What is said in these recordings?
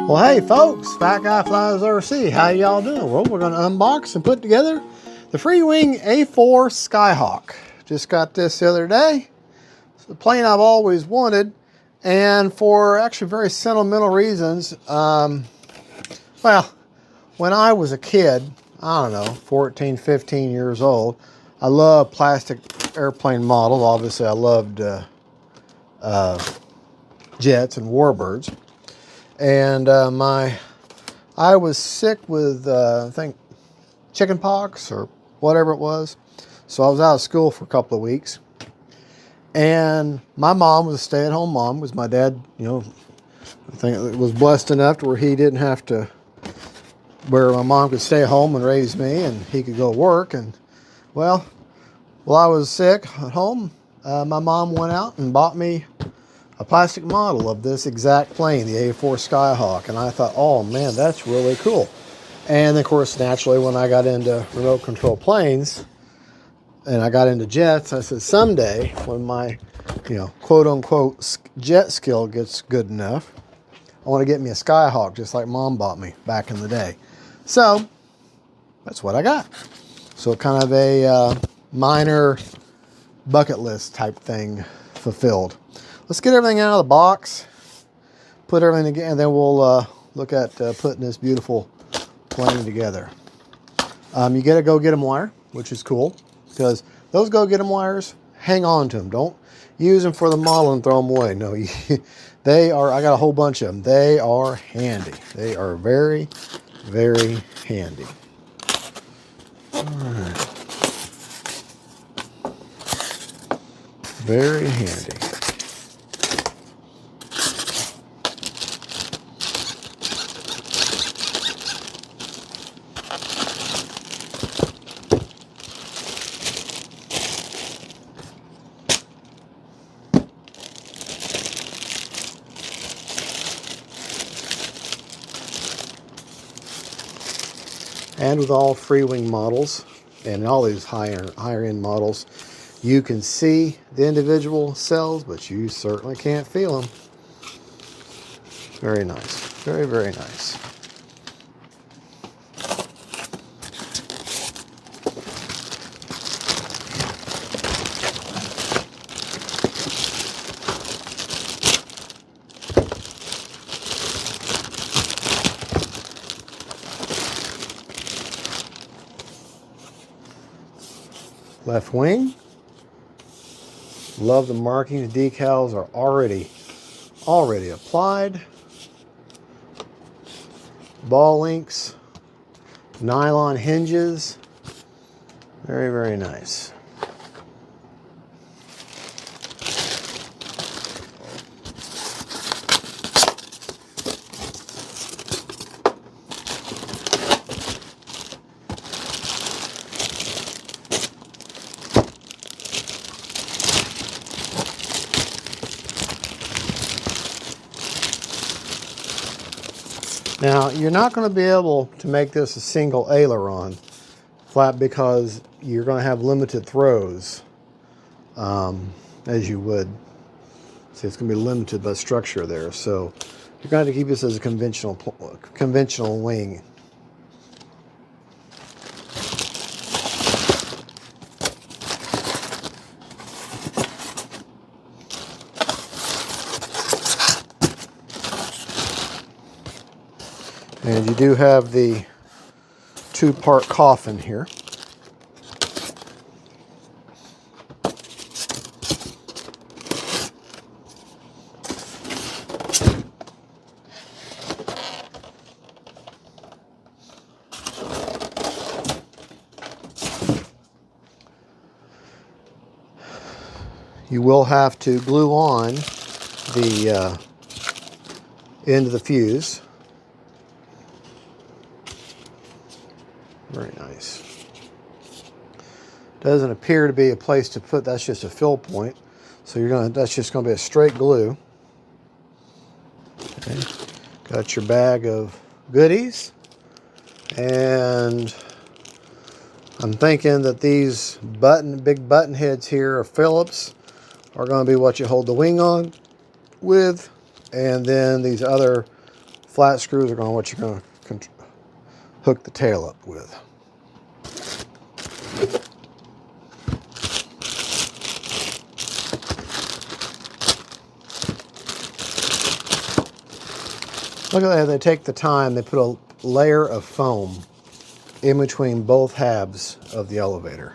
Well, hey folks, Fat Guy Flies RC, how y'all doing? Well, we're going to unbox and put together the FREEWING A-4 Skyhawk. Just got this the other day. It's a plane I've always wanted, and for actually very sentimental reasons. Well, when I was a kid, I don't know, 14, 15 years old, I loved plastic airplane models. Obviously, I loved jets and warbirds. And I was sick with, I think, chicken pox or whatever it was. So I was out of school for a couple of weeks. And my mom was a stay-at-home mom. Was my dad, you know, I think it was blessed enough to where he didn't have to, where my mom could stay home and raise me and he could go work. And, well, while I was sick at home, my mom went out and bought me a plastic model of this exact plane, the A-4 Skyhawk, and I thought, oh man, that's really cool. And of course, naturally, when I got into remote control planes and I got into jets, I said, someday when my, you know, quote unquote jet skill gets good enough, I want to get me a Skyhawk just like Mom bought me back in the day. So that's what I got. So kind of a minor bucket list type thing fulfilled. Let's get everything out of the box, put everything together, and then we'll look at putting this beautiful plane together. You gotta go get them wire, which is cool, because those go get them wires, hang on to them. Don't use them for the model and throw them away. No, they are, I got a whole bunch of them. They are handy. They are very, very handy. All right. Very handy. And with all FREEWING models and all these higher end models, you can see the individual cells, but you certainly can't feel them. Very nice. Very, very nice. Left wing. Love the markings. Decals are already applied. Ball links, nylon hinges. Very, very nice. Now, you're not going to be able to make this a single aileron flap because you're going to have limited throws, as you would. See, it's going to be limited by structure there. So you're going to have to keep this as a conventional wing. And you do have the two-part coffin here. You will have to glue on the end of the fuse. Very nice. Doesn't appear to be a place to put, that's just a fill point. So that's just gonna be a straight glue. Okay. Got your bag of goodies. And I'm thinking that these big button heads here are Phillips, are gonna be what you hold the wing on with. And then these other flat screws are what you're going to hook the tail up with. Look at that, they take the time, they put a layer of foam in between both halves of the elevator.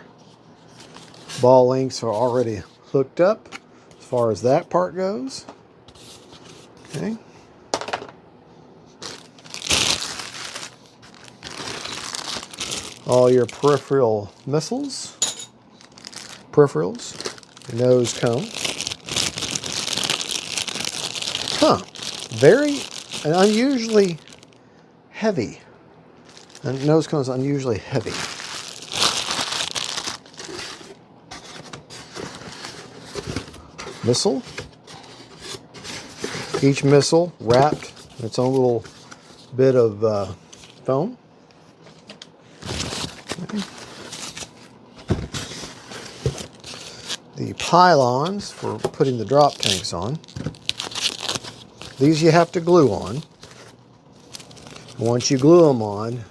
Ball links are already hooked up as far as that part goes. Okay. All your peripherals, your nose cone. Huh, very and unusually heavy. And nose cone is unusually heavy. Missile. Each missile wrapped in its own little bit of foam. Okay. The pylons for putting the drop tanks on. These you have to glue on. Once you glue them on,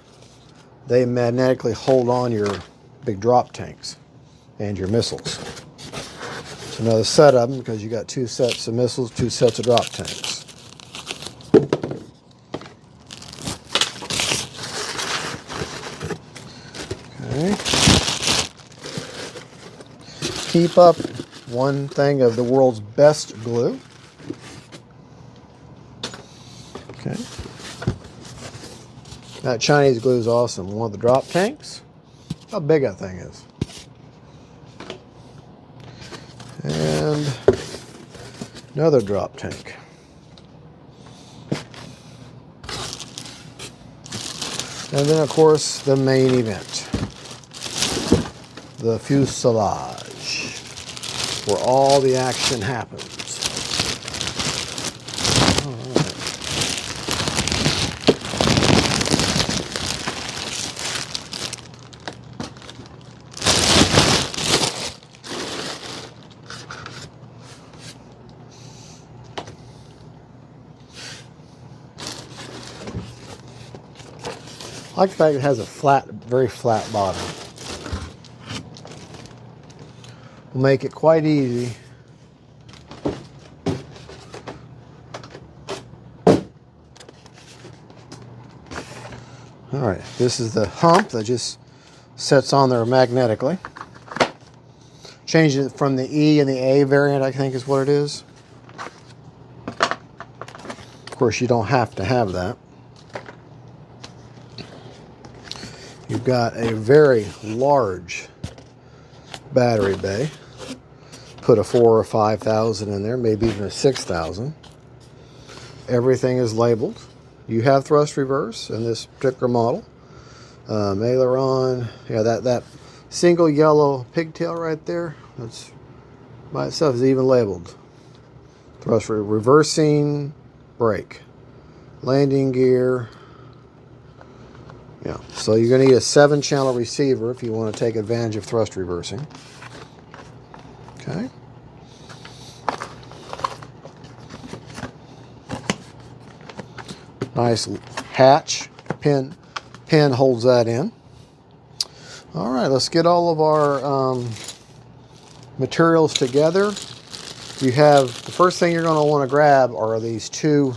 they magnetically hold on your big drop tanks and your missiles. So another set of them because you got 2 sets of missiles, 2 sets of drop tanks. Okay. Keep up one thing of the world's best glue. Okay. That Chinese glue is awesome. One of the drop tanks. How big that thing is. And another drop tank. And then, of course, the main event. The fuselage, where all the action happens. All right. I like the fact it has a flat, very flat bottom. Will make it quite easy all right, this is the hump that just sets on there magnetically. Change it from the E and the A variant, I think is what it is. Of course, you don't have to have that. You've got a very large battery bay. Put a 4,000 or 5,000 in there, maybe even a 6,000. Everything is labeled. You have thrust reverse in this particular model. Aileron, yeah, that single yellow pigtail right there, that's by itself is even labeled. Thrust reversing, brake, landing gear. Yeah, so you're going to need a 7-channel receiver if you want to take advantage of thrust reversing. Okay. Nice hatch. Pin holds that in. All right, let's get all of our materials together. You have, the first thing you're going to want to grab are these 2,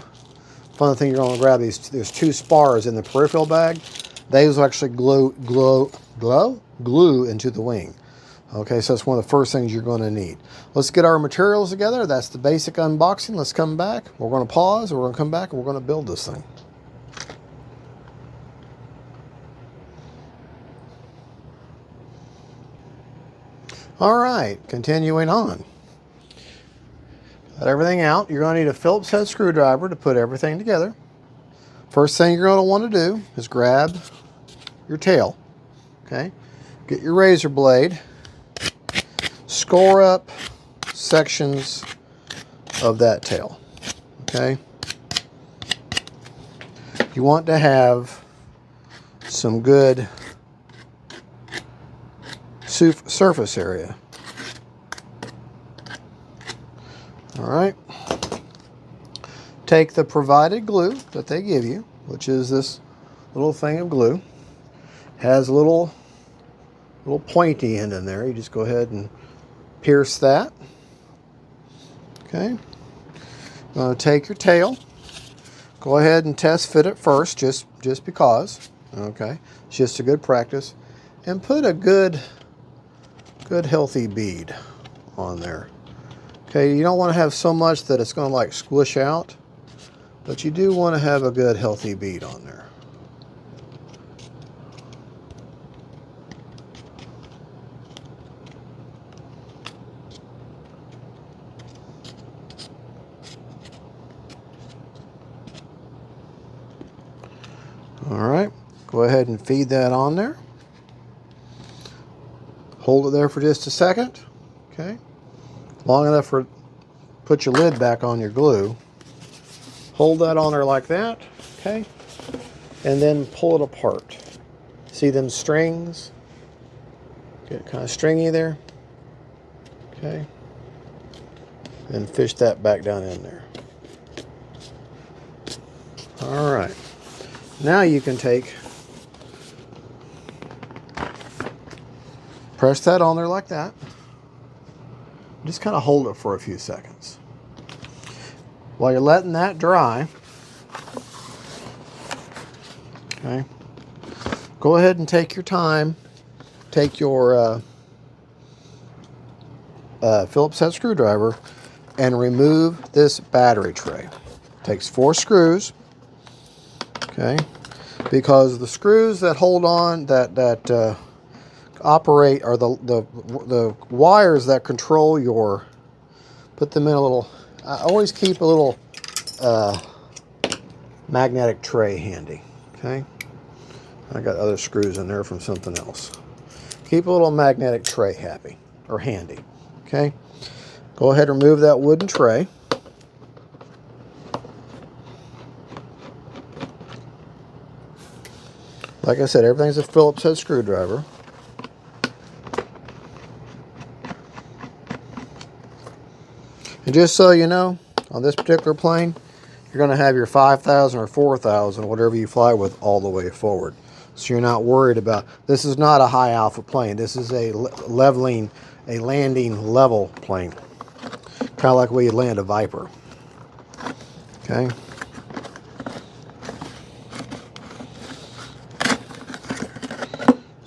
fun thing you're going to grab, there's 2 spars in the peripheral bag. Those will actually glue into the wing. Okay, so that's one of the first things you're going to need. Let's get our materials together. That's the basic unboxing. Let's come back. We're going to pause, we're going to come back, and we're going to build this thing. All right, continuing on. Got everything out. You're going to need a Phillips head screwdriver to put everything together. First thing you're going to want to do is grab your tail. Okay, get your razor blade. Score up sections of that tail. Okay, you want to have some good surface area. All right, take the provided glue that they give you, which is this little thing of glue. Has a little pointy end in there. You just go ahead and pierce that. Okay. Take your tail. Go ahead and test fit it first, just because. Okay. It's just a good practice. And put a good healthy bead on there. Okay, you don't want to have so much that it's going to like squish out, but you do want to have a good healthy bead on there. All right, go ahead and feed that on there. Hold it there for just a second. Okay, long enough for put your lid back on your glue. Hold that on there like that. Okay, and then pull it apart. See them strings? Get kind of stringy there. Okay, and fish that back down in there. All right. Now you can press that on there like that. Just kind of hold it for a few seconds. While you're letting that dry, okay, go ahead and take your time. Take your Phillips head screwdriver and remove this battery tray. Takes 4 screws. Okay, because the screws that hold on, that operate, are the wires that control your. Put them in a little. I always keep a little magnetic tray handy. Okay, I got other screws in there from something else. Keep a little magnetic tray handy. Okay, go ahead and remove that wooden tray. Like I said, everything's a Phillips head screwdriver. And just so you know, on this particular plane, you're going to have your 5,000 or 4,000, whatever you fly with, all the way forward. So you're not worried about, this is not a high alpha plane. This is a landing level plane. Kind of like where you land a Viper. Okay.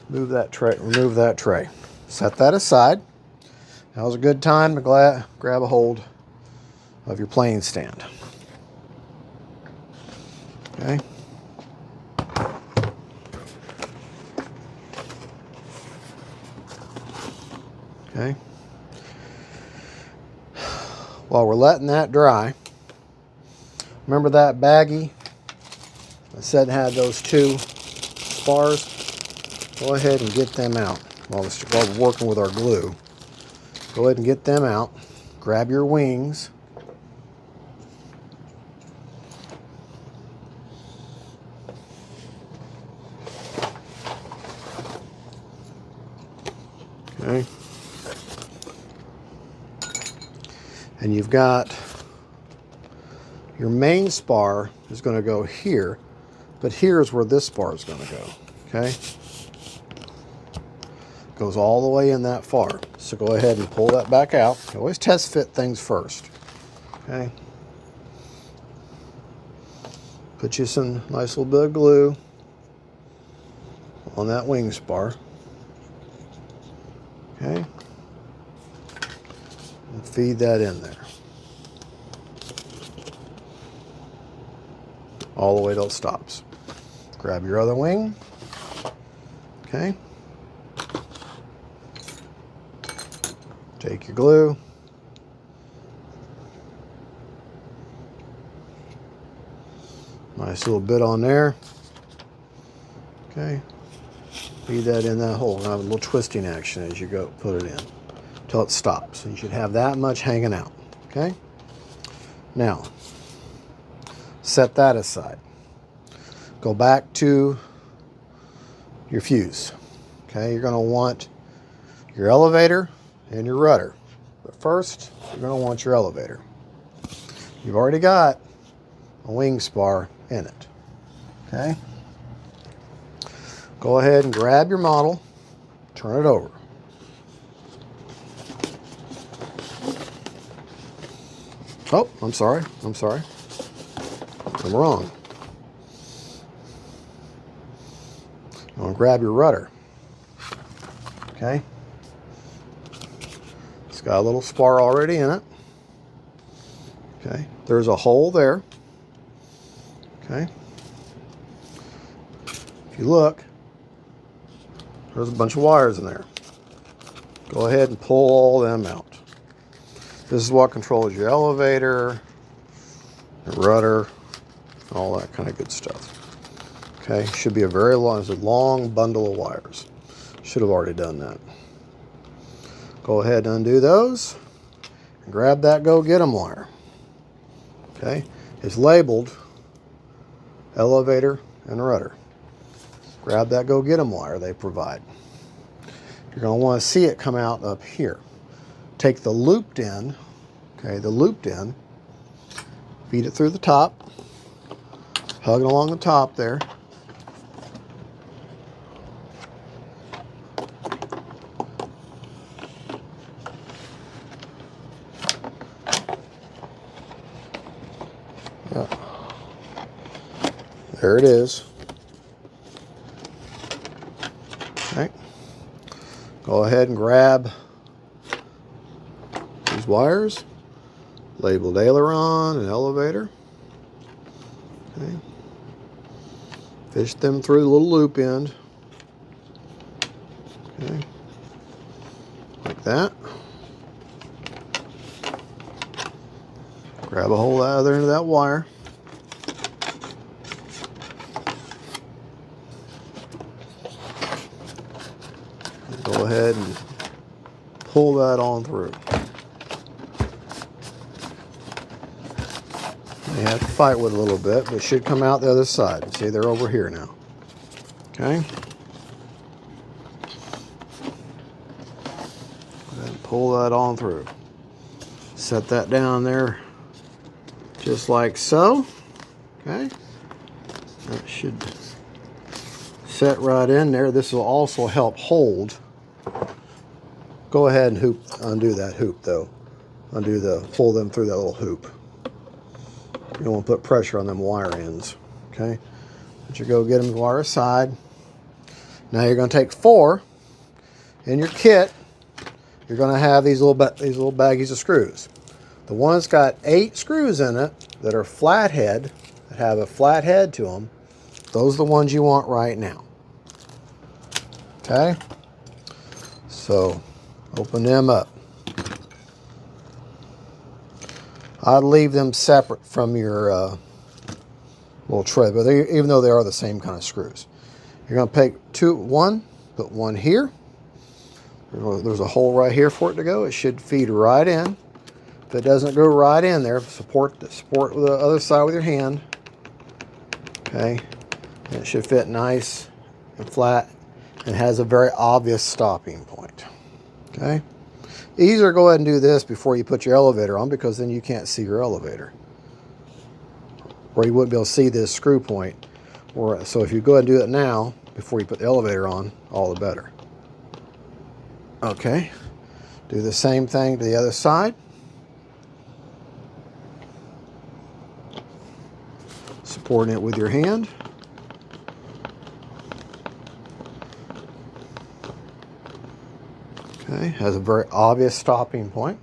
Remove that tray. Set that aside. Now's a good time to grab a hold of your plane stand. Okay. Okay. While we're letting that dry, remember that baggie I said had those 2 spars? Go ahead and get them out while we're working with our glue. Go ahead and get them out. Grab your wings. Okay. And you've got your main spar is going to go here, but here's where this spar is going to go. Okay. Goes all the way in that far. So go ahead and pull that back out. You always test fit things first. Okay. Put you some nice little bit of glue on that wing spar. Okay. And feed that in there. All the way till it stops. Grab your other wing. Okay. Take your glue. Nice little bit on there. Okay. Feed that in that hole. Have a little twisting action as you go put it in till it stops. And you should have that much hanging out. Okay. Now, set that aside. Go back to your fuse. Okay. You're going to want your elevator and your rudder. But first, you're going to want your elevator. You've already got a wing spar in it. Okay. Go ahead and grab your model, turn it over. Oh, I'm sorry. I'm wrong. I'm going to grab your rudder. Okay. It's got a little spar already in it. Okay. There's a hole there. Okay. If you look, there's a bunch of wires in there. Go ahead and pull all them out. This is what controls your elevator, your rudder, all that kind of good stuff. Okay, should be a very long bundle of wires. Should have already done that. Go ahead and undo those and grab that go get 'em wire. Okay, it's labeled elevator and rudder. Grab that go get 'em wire they provide. You're going to want to see it come out up here. Take the looped end, okay, feed it through the top, hug it along the top there. Yeah. There it is. Okay. Go ahead and grab these wires, labeled aileron and elevator. Okay. Fish them through the little loop end. Okay. Like that. Grab a hold out of there into that wire. Go ahead and pull that on through. You have to fight with it a little bit, but it should come out the other side. See, they're over here now. Okay. Go ahead and pull that on through. Set that down there just like so. Okay. That should set right in there. This will also help hold. Go ahead and undo that hoop though. Pull them through that little hoop. You don't want to put pressure on them wire ends. Okay. But you go get them wire aside. Now you're going to take 4 in your kit. You're going to have these little baggies of screws. The one's got 8 screws in it that are flathead, that have a flat head to them. Those are the ones you want right now. Okay. So open them up. I'd leave them separate from your little tray, but even though they are the same kind of screws. You're going to take put one here. There's a hole right here for it to go. It should feed right in. If it doesn't go right in there, support with the other side with your hand. Okay, and it should fit nice and flat and has a very obvious stopping point. Okay. Easier to go ahead and do this before you put your elevator on, because then you can't see your elevator. Or you wouldn't be able to see this screw point. So if you go ahead and do it now, before you put the elevator on, all the better. Okay. Do the same thing to the other side. Supporting it with your hand. Okay, has a very obvious stopping point.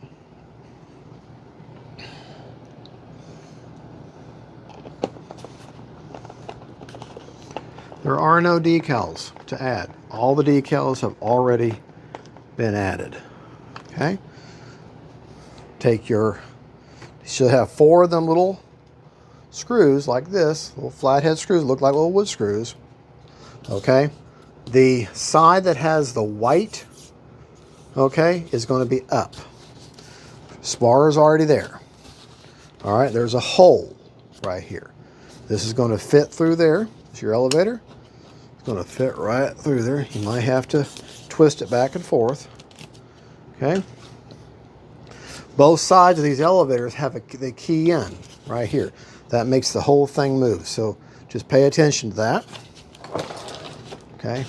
There are no decals to add. All the decals have already been added. Okay, you should have 4 of them little screws like this, little flathead screws, look like little wood screws. Okay, the side that has the white, okay, is going to be up. Spar is already there. All right, there's a hole right here. This is going to fit through there. It's your elevator. It's going to fit right through there. You might have to twist it back and forth. Okay. Both sides of these elevators have the key in right here. That makes the whole thing move. So just pay attention to that. Okay.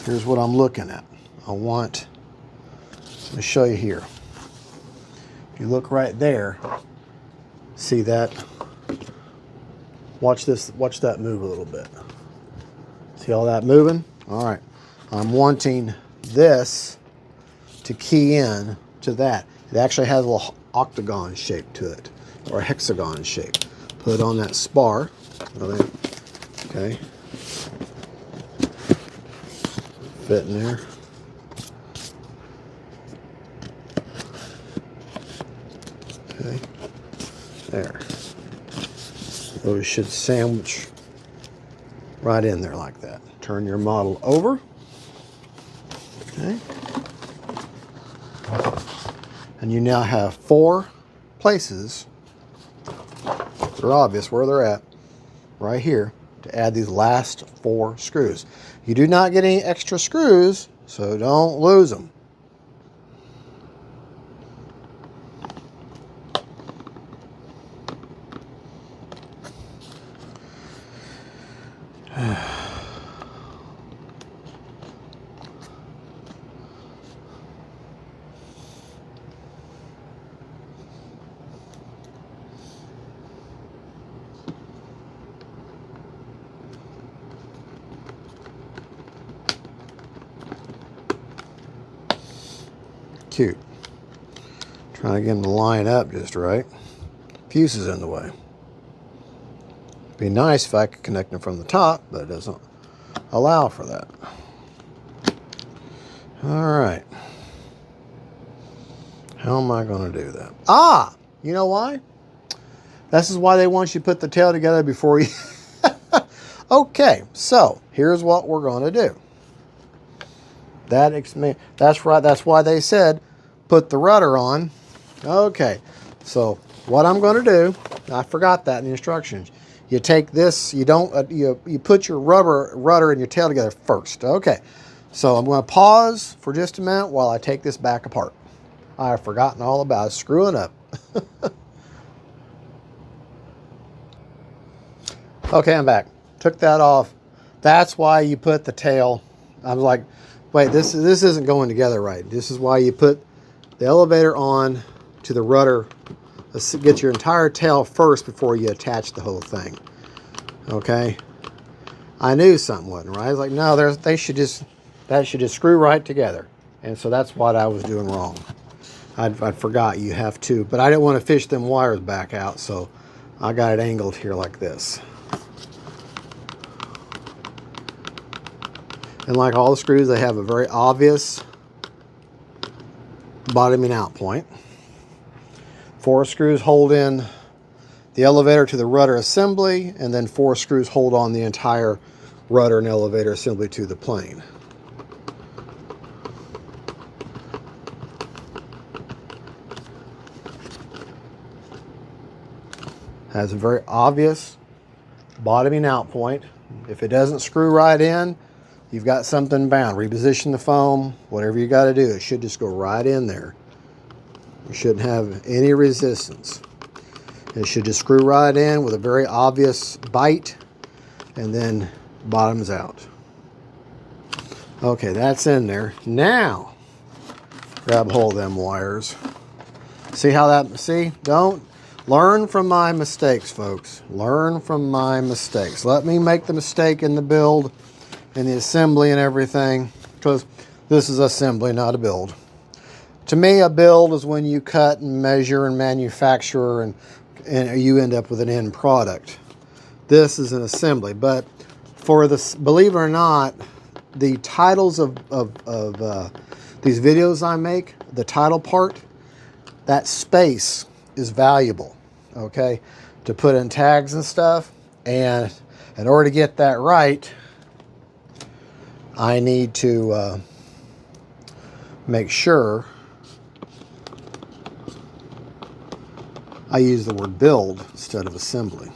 Here's what I'm looking at. Let me show you here. If you look right there, see that? Watch this, watch that move a little bit. See all that moving? All right. I'm wanting this to key in to that. It actually has a little octagon shape to it, or a hexagon shape. Put it on that spar. Okay. Fit in there. Okay. There. Those should sandwich right in there like that. Turn your model over. Okay. And you now have 4 places. They're obvious where they're at. Right here. To add these last 4 screws. You do not get any extra screws, so don't lose them. Cute. Trying to get them to line up just right. Fuse is in the way. Be nice if I could connect them from the top, but it doesn't allow for that. All right. How am I going to do that? Ah, you know why? This is why they want you to put the tail together before you... Okay, so here's what we're going to do. That's right. That's why they said put the rudder on. Okay, so what I'm going to do, I forgot that in the instructions. You take this, you put your rudder and your tail together first. Okay, so I'm going to pause for just a minute while I take this back apart. I've forgotten all about it, screwing up. Okay, I'm back. Took that off. That's why you put the tail. I was like, wait, this isn't going together right. This is why you put the elevator on to the rudder. Let's get your entire tail first before you attach the whole thing. Okay. I knew something wasn't right. I was like, no, that should just screw right together. And so that's what I was doing wrong. I forgot you have to, but I didn't want to fish them wires back out, so I got it angled here like this. And like all the screws, they have a very obvious bottoming out point. 4 screws hold in the elevator to the rudder assembly, and then 4 screws hold on the entire rudder and elevator assembly to the plane. Has a very obvious bottoming out point. If it doesn't screw right in, you've got something bound. Reposition the foam, whatever you got to do. It should just go right in there. You shouldn't have any resistance. It should just screw right in with a very obvious bite and then bottoms out. Okay, that's in there. Now, grab hold of them wires. See how that, see? Don't learn from my mistakes, folks. Learn from my mistakes. Let me make the mistake in the build and the assembly and everything, because this is assembly, not a build. To me, a build is when you cut and measure and manufacture and you end up with an end product. This is an assembly, but for this, believe it or not, the titles of these videos I make, the title part, that space is valuable, okay, to put in tags and stuff. And in order to get that right, I need to make sure I use the word build instead of assembly.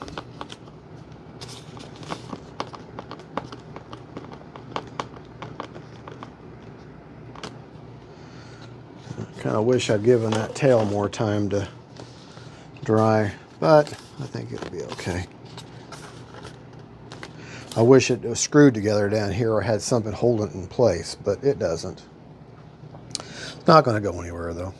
I kind of wish I'd given that tail more time to dry, but I think it'll be okay. I wish it was screwed together down here or had something holding it in place, but it doesn't. It's not going to go anywhere though.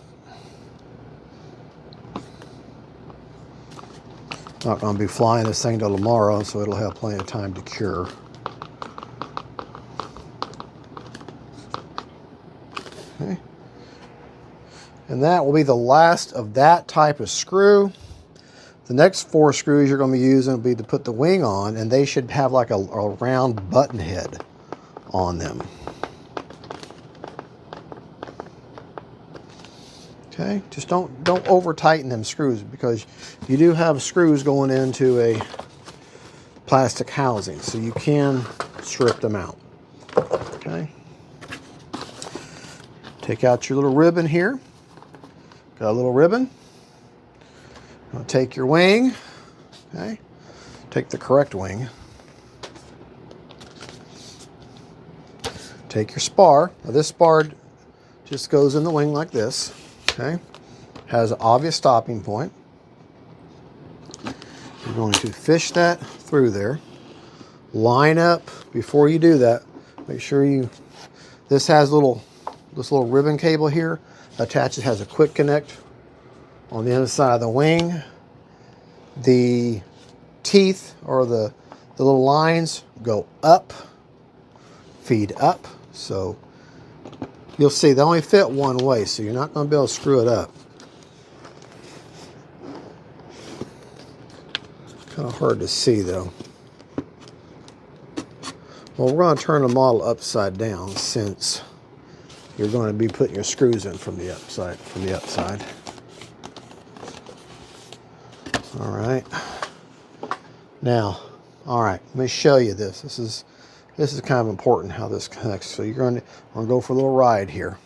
Not going to be flying this thing till tomorrow, so it'll have plenty of time to cure. Okay. And that will be the last of that type of screw. The next 4 screws you're going to be using will be to put the wing on, and they should have like a round button head on them. Okay, just don't over tighten them screws, because you do have screws going into a plastic housing, so you can strip them out. Okay, take out your little ribbon here. Got a little ribbon. I'll take your wing, okay, take the correct wing, take your spar. Now this spar just goes in the wing like this, okay, has an obvious stopping point. You're going to fish that through there. Line up, before you do that, make sure this has this little ribbon cable here attached. It has a quick connect on the inside of the wing. The teeth, or the little lines, go up, feed up. So you'll see they only fit one way, so you're not going to be able to screw it up. Kind of hard to see though. Well, we're going to turn the model upside down, since you're going to be putting your screws in from the upside. All right. Now, all right, let me show you this. This is kind of important how this connects. So we're going to go for a little ride here.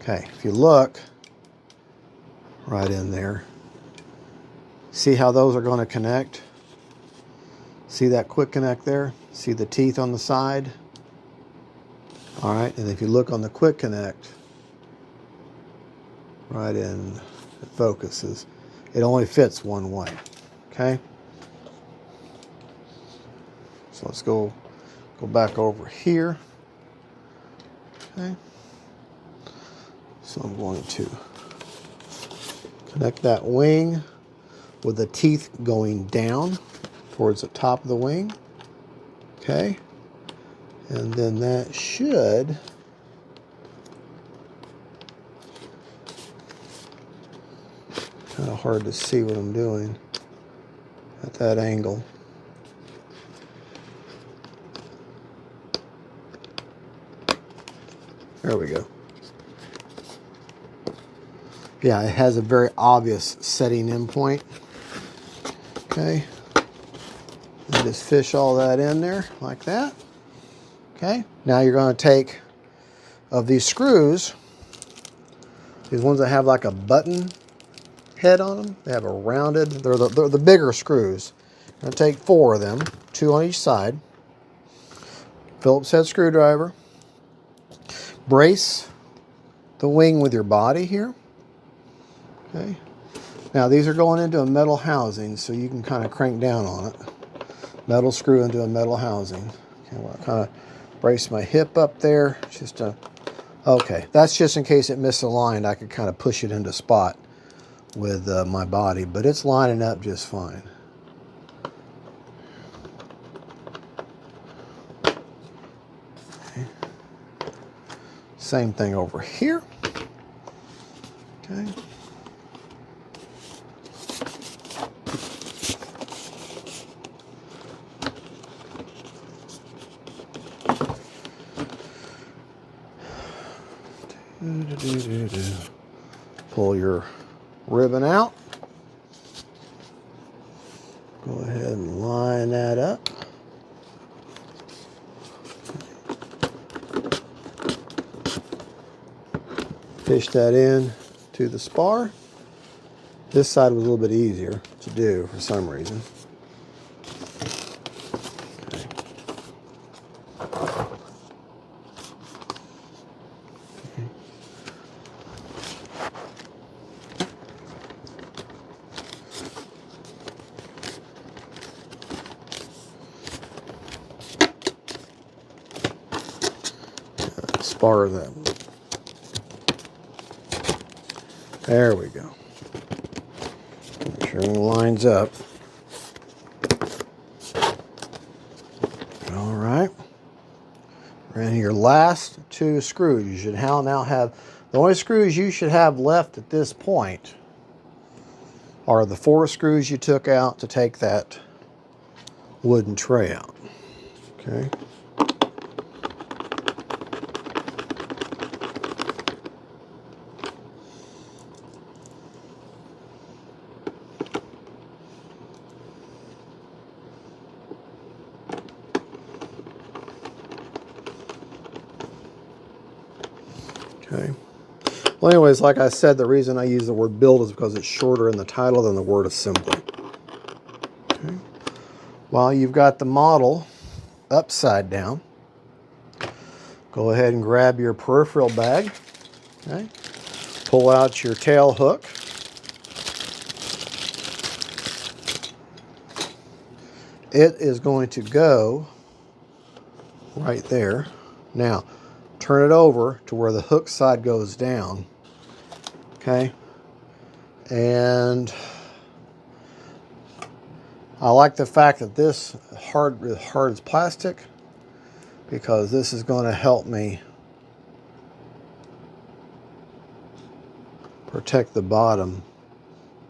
Okay, if you look right in there, see how those are going to connect? See that quick connect there? See the teeth on the side? All right, and if you look on the quick connect, right in, it focuses. It only fits one way, okay? So let's go back over here, okay? So I'm going to connect that wing with the teeth going down towards the top of the wing, okay? And then that should kind of hard to see what I'm doing at that angle. There we go. Yeah, it has a very obvious setting in point. Okay. And just fish all that in there like that. Okay. Now you're going to take, of these screws, these ones that have like a button head on them, they have a rounded, they're the bigger screws. I'm going to take 4 of them, 2 on each side. Phillips head screwdriver. Brace the wing with your body here. Okay. Now these are going into a metal housing, so you can kind of crank down on it. Metal screw into a metal housing. Okay, well, I kind of brace my hip up there. Just okay, that's just in case it misaligned. I could kind of push it into spot with my body, but it's lining up just fine. Okay. Same thing over here. Okay. Pull your ribbon out. Go ahead and line that up. Fish that in to the spar. This side was a little bit easier to do for some reason. Okay. far as that. There we go. Make sure it lines up. All right. And your last two screws, you should now have, the only screws you should have left at this point are the 4 screws you took out to take that wooden tray out. Okay. Okay. Well, anyways, like I said, the reason I use the word build is because it's shorter in the title than the word assembly. Okay. While you've got the model upside down, go ahead and grab your peripheral bag. Okay. Pull out your tail hook. It is going to go right there. Now, turn it over to where the hook side goes down. Okay. And I like the fact that this hard as plastic, because this is going to help me protect the bottom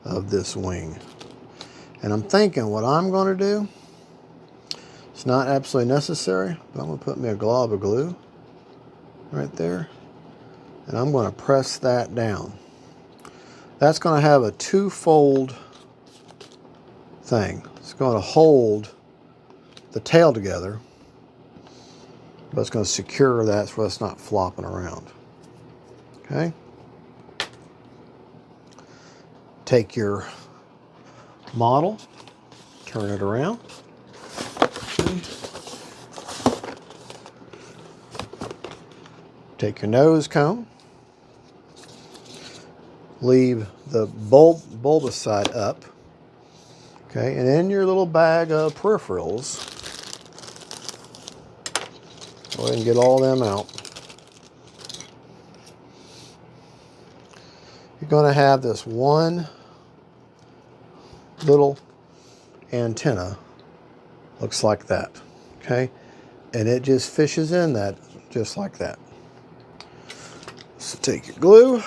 of this wing. And I'm thinking what I'm going to do, it's not absolutely necessary, but I'm going to put me a glob of glue right there, and I'm going to press that down. That's going to have a 2-fold thing. It's going to hold the tail together, but it's going to secure that so it's not flopping around. Okay. Take your model, turn it around. Okay. Take your nose cone, leave the bulbous side up, okay, and in your little bag of peripherals, go ahead and get all them out. You're going to have this one little antenna, looks like that, okay, and it just fishes in that just like that. So take your glue,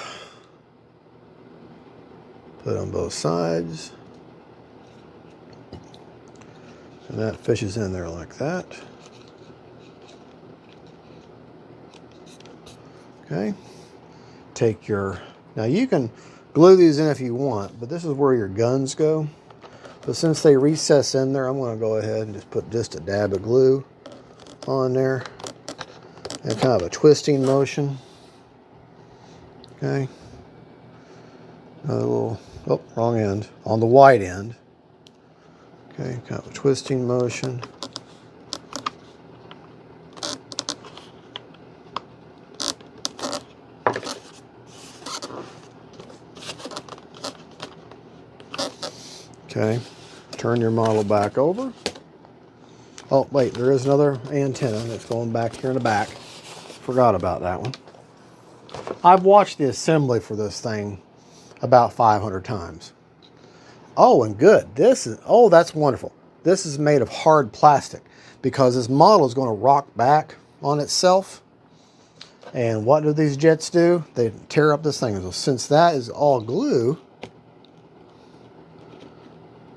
put it on both sides, and that fishes in there like that. Okay, take your, now you can glue these in if you want, but this is where your guns go. But since they recess in there, I'm going to go ahead and just put just a dab of glue on there, and kind of a twisting motion. Okay, another little, oh, wrong end, on the white end. Okay, kind of a twisting motion. Okay, turn your model back over. Oh, wait, there is another antenna that's going back here in the back. Forgot about that one. I've watched the assembly for this thing about 500 times. Oh, and good. This is, oh, that's wonderful. This is made of hard plastic because this model is going to rock back on itself. And what do these jets do? They tear up this thing. So since that is all glue,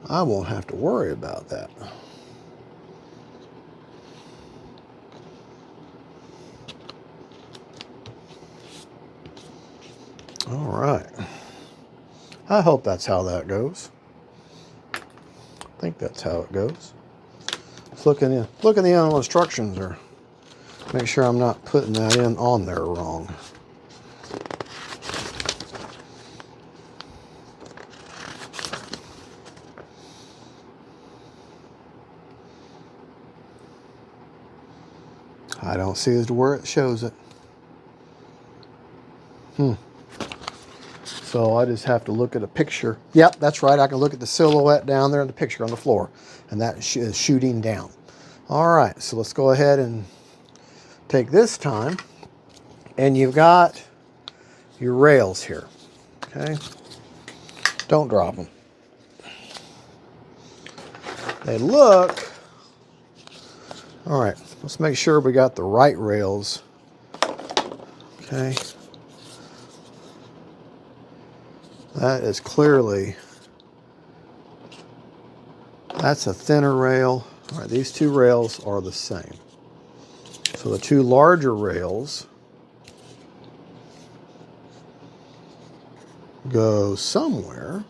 I won't have to worry about that. All right. I hope that's how that goes. I think that's how it goes. Let's look in the instructions, or make sure I'm not putting that in on there wrong. I don't see as to where it shows it. So I just have to look at a picture. Yep, that's right. I can look at the silhouette down there in the picture on the floor, and that is shooting down. All right, so let's go ahead and take this time And you've got your rails here. Okay? Don't drop them. They look... All right, let's make sure we got the right rails. Okay. That is clearly... That's a thinner rail. All right, these two rails are the same. So the two larger rails go somewhere.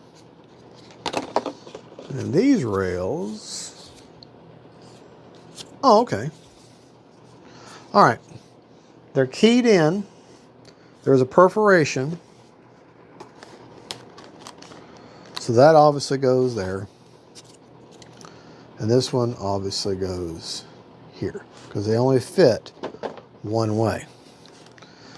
And these rails... Oh, okay. All right. They're keyed in. There's a perforation. So that obviously goes there. And this one obviously goes here because they only fit one way.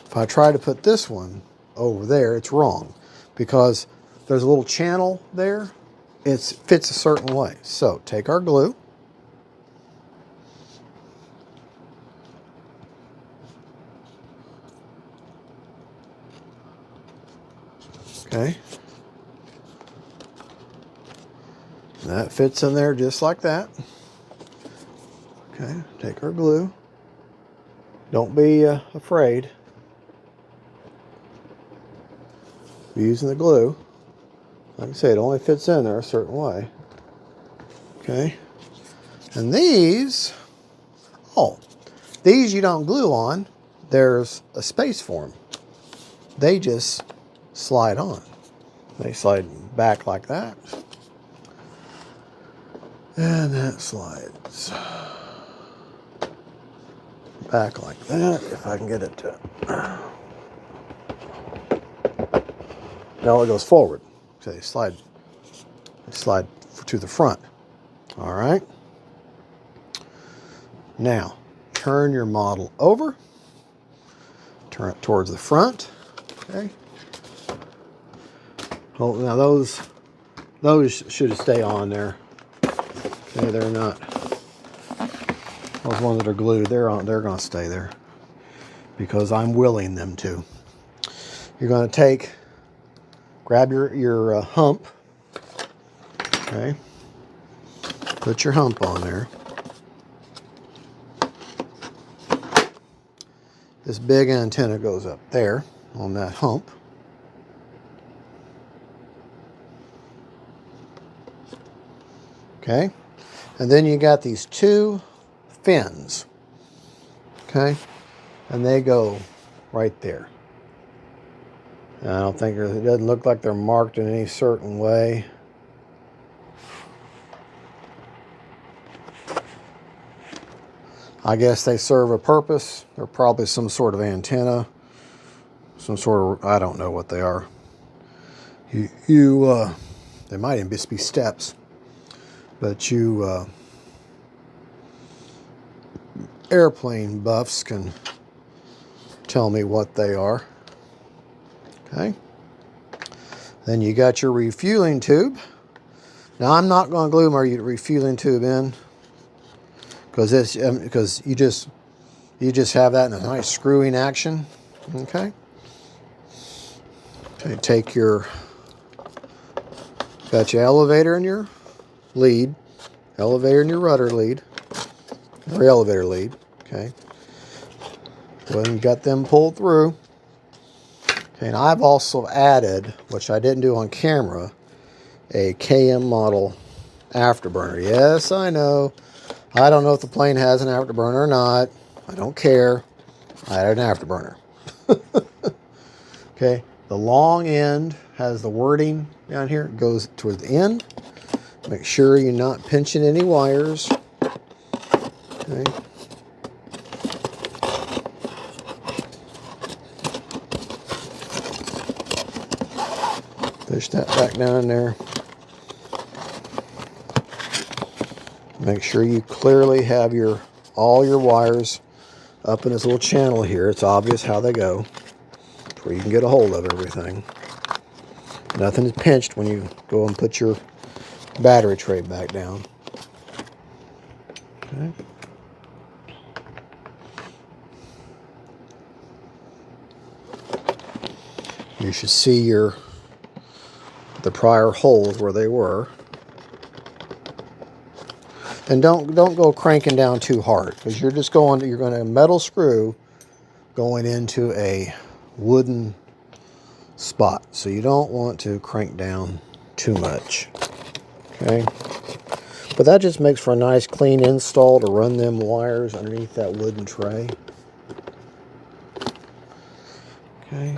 If I try to put this one over there, it's wrong because there's a little channel there. It fits a certain way. So take our glue. Okay. That fits in there just like that. Okay, take our glue. Don't be afraid of using the glue. Like I say, it only fits in there a certain way. Okay. And these, oh, these you don't glue on. There's a space for them. They just slide on. They slide back like that. And that slides back like that, if I can get it to... Now it goes forward. So they slide to the front. All right. Now, turn your model over. Turn it towards the front. Okay. Oh, now those should stay on there. Okay, they're not. Those ones that are glued, they're going to stay there because I'm willing them to. You're going to grab your hump. Okay. Put your hump on there. This big antenna goes up there on that hump. Okay. And then you got these two fins. Okay. And they go right there. And I don't think it doesn't look like they're marked in any certain way. I guess they serve a purpose. They're probably some sort of antenna. Some sort of, I don't know what they are. They might even just be steps. But you airplane buffs can tell me what they are. Okay. Then you got your refueling tube. Now I'm not going to glue my refueling tube in because you just have that in a nice screwing action. Okay. Okay. Take got your elevator and your lead, elevator and your rudder lead, or elevator lead. Okay. Well, you got them pulled through. Okay, and I've also added, which I didn't do on camera, a KM model afterburner. Yes, I know. I don't know if the plane has an afterburner or not. I don't care. I added an afterburner. Okay, the long end has the wording down here. It goes towards the end. Make sure you're not pinching any wires. Okay. Push that back down in there. Make sure you clearly have all your wires up in this little channel here. It's obvious how they go. It's where you can get a hold of everything. Nothing is pinched when you go and put your battery tray back down. Okay. You should see the prior holes where they were. And don't go cranking down too hard, because you're going to metal screw going into a wooden spot. So you don't want to crank down too much. Okay. But that just makes for a nice clean install to run them wires underneath that wooden tray. Okay.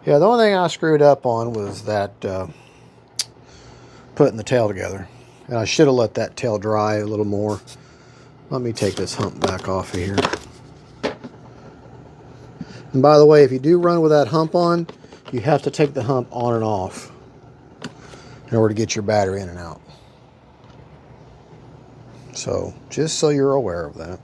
Yeah, the only thing I screwed up on was that putting the tail together. And I should have let that tail dry a little more. Let me take this hump back off of here. And by the way, if you do run with that hump on, you have to take the hump on and off in order to get your battery in and out. So, just so you're aware of that.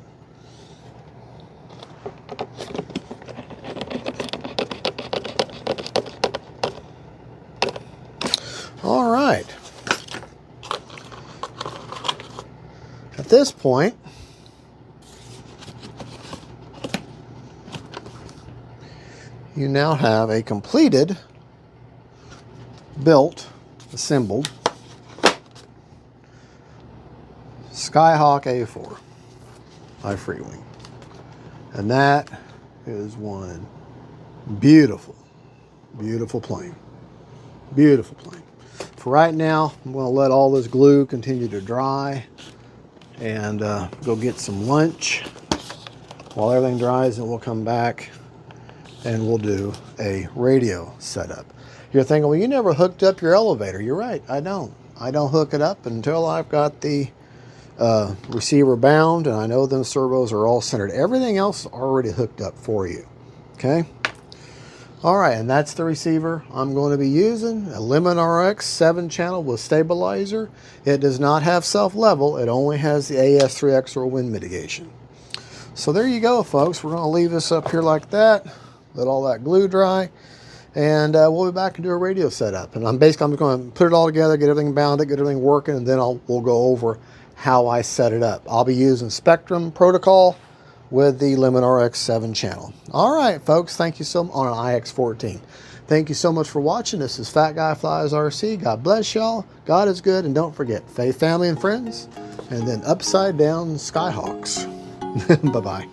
All right. At this point, you now have a completed, built, assembled Skyhawk A-4 by FREEWING. And that is one beautiful, beautiful plane. Beautiful plane. For right now, I'm going to let all this glue continue to dry and go get some lunch while everything dries, and we'll come back and we'll do a radio setup. You're thinking, well, you never hooked up your elevator. You're right, I don't. I don't hook it up until I've got the receiver bound and I know them servos are all centered. Everything else is already hooked up for you. Okay? All right, and that's the receiver I'm going to be using, a Lemon RX 7-channel with stabilizer. It does not have self-level. It only has the AS3X or wind mitigation. So there you go, folks. We're going to leave this up here like that, let all that glue dry, and we'll be back and do a radio setup. And I'm just going to put it all together, get everything bound, get everything working, and then we'll go over how I set it up. I'll be using Spectrum protocol with the Lemon RX 7-channel. All right, folks, thank you so much on an iX14. Thank you so much for watching. This is Fat Guy Flies RC. God bless y'all. God is good, and don't forget, faith, family, and friends, and then upside down Skyhawks. Bye-bye.